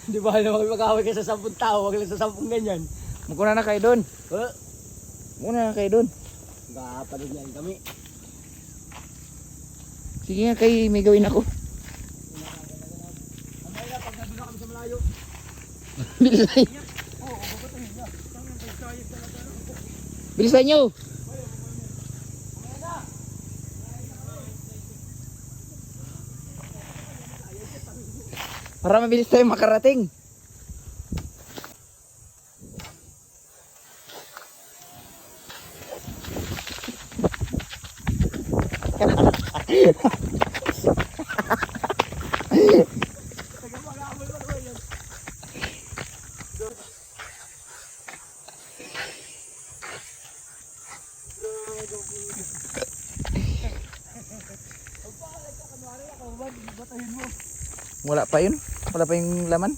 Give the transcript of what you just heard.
Hindi ba naman mag-away ka sa 10 tao, wag lang sa 10 ganyan. Muna na kayo doon. Huh? Muna na kayo doon. Gapanig yan kami. Sige nga kayo, may gawin ako. Amay na, pag nandun na kami sa malayo. Bilisan. Bilisan nyo. Para mabilis tayo makarating. Wala pa yun? Wala pa yung laman?